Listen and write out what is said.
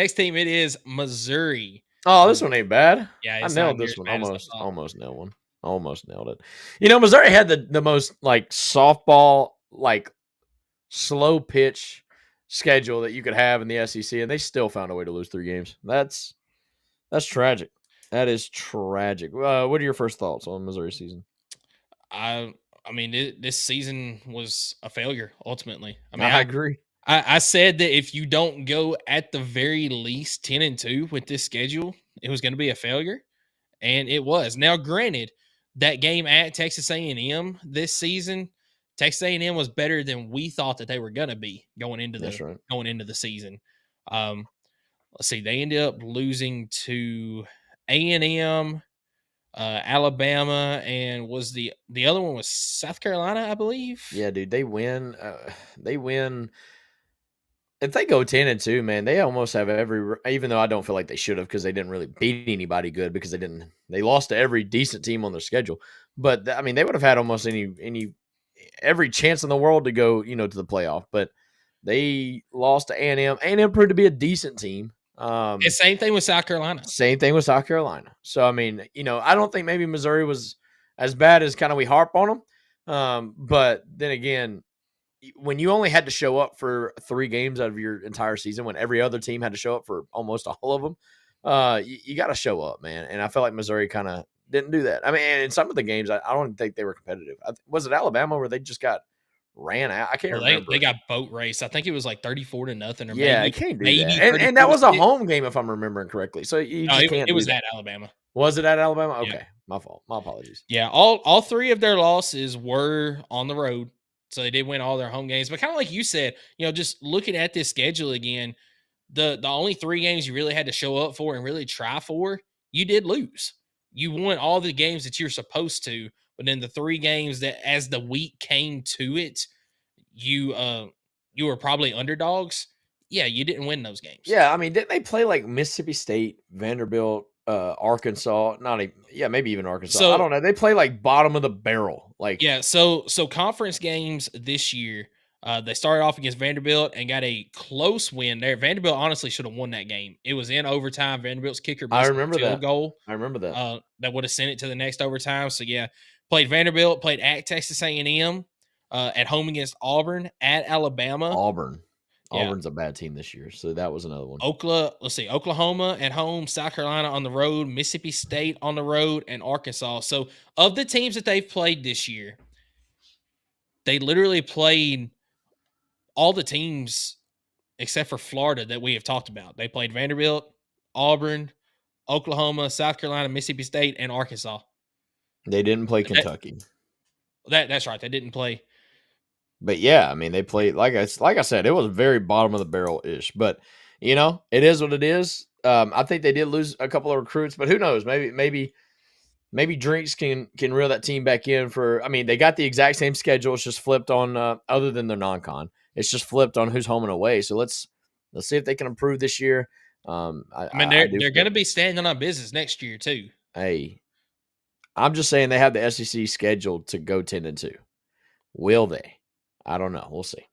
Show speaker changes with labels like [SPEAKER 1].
[SPEAKER 1] Next team, it is Missouri.
[SPEAKER 2] Oh, this one ain't bad.
[SPEAKER 1] Yeah,
[SPEAKER 2] I
[SPEAKER 1] it's not
[SPEAKER 2] nailed
[SPEAKER 1] near
[SPEAKER 2] this
[SPEAKER 1] as
[SPEAKER 2] one.
[SPEAKER 1] bad as I thought.
[SPEAKER 2] Almost nailed one. Almost nailed it. You know, Missouri had the most like softball, like slow pitch schedule that you could have in the SEC, and they still found a way to lose 3 games. That's tragic. That is tragic. What are your first thoughts on Missouri season?
[SPEAKER 1] I mean, this season was a failure ultimately. I mean,
[SPEAKER 2] I agree.
[SPEAKER 1] I said that if you don't go at the very least 10-2 with this schedule, it was going to be a failure, and it was. Now, granted, that game at Texas A&M this season, Texas A&M was better than we thought that they were going to be going into the season. Let's see, they ended up losing to A&M, Alabama, and was the other one was South Carolina, I believe.
[SPEAKER 2] Yeah, dude, they win. They win. If they go 10-2, man, they almost have every. Even though I don't feel like they should have, because they didn't really beat anybody good, because they lost to every decent team on their schedule. But I mean, they would have had almost every chance in the world to go, to the playoff. But they lost to A&M. A&M proved to be a decent team.
[SPEAKER 1] And same thing with South Carolina.
[SPEAKER 2] Same thing with South Carolina. So I mean, I don't think maybe Missouri was as bad as kind of we harp on them. But then again, when you only had to show up for 3 games out of your entire season, when every other team had to show up for almost all of them, you got to show up, man. And I felt like Missouri kind of didn't do that. I mean, in some of the games, I don't think they were competitive. Was it Alabama where they just got ran out? I can't remember.
[SPEAKER 1] They got boat race. I think it was like 34-0. Or
[SPEAKER 2] yeah,
[SPEAKER 1] maybe,
[SPEAKER 2] I can't do
[SPEAKER 1] maybe
[SPEAKER 2] that. And that was a home game, if I'm remembering correctly. So
[SPEAKER 1] it was at Alabama.
[SPEAKER 2] Was it at Alabama? Okay,
[SPEAKER 1] yeah.
[SPEAKER 2] My fault. My apologies.
[SPEAKER 1] Yeah, all 3 of their losses were on the road. So they did win all their home games. But kind of like you said, just looking at this schedule again, the only 3 games you really had to show up for and really try for, you did lose. You won all the games that you're supposed to, but then the 3 games that as the week came to it, you were probably underdogs. Yeah, you didn't win those games.
[SPEAKER 2] Yeah, I mean, didn't they play like Mississippi State, Vanderbilt, Arkansas? Maybe even Arkansas. So, I don't know. They play like bottom of the barrel. Like,
[SPEAKER 1] yeah. So conference games this year, they started off against Vanderbilt and got a close win there. Vanderbilt honestly should have won that game. It was in overtime. Vanderbilt's kicker missed a field goal.
[SPEAKER 2] I remember that.
[SPEAKER 1] That would have sent it to the next overtime. So yeah, played Vanderbilt, played at Texas A&M, at home against Auburn, at Alabama.
[SPEAKER 2] Auburn's a bad team this year, so that was another one.
[SPEAKER 1] Oklahoma at home, South Carolina on the road, Mississippi State on the road, and Arkansas. So of the teams that they've played this year, they literally played all the teams except for Florida that we have talked about. They played Vanderbilt, Auburn, Oklahoma, South Carolina, Mississippi State, and Arkansas.
[SPEAKER 2] They didn't play Kentucky.
[SPEAKER 1] That's right. They didn't play.
[SPEAKER 2] But yeah, I mean, they played like I said, it was very bottom of the barrel ish. But it is what it is. I think they did lose a couple of recruits, but who knows? Maybe Drinks can reel that team back in for. I mean, they got the exact same schedule. It's just flipped on. Other than their non-con, it's just flipped on who's home and away. So let's see if they can improve this year.
[SPEAKER 1] They're going to be standing on business next year too.
[SPEAKER 2] Hey, I'm just saying they have the SEC scheduled to go 10-2. Will they? I don't know. We'll see.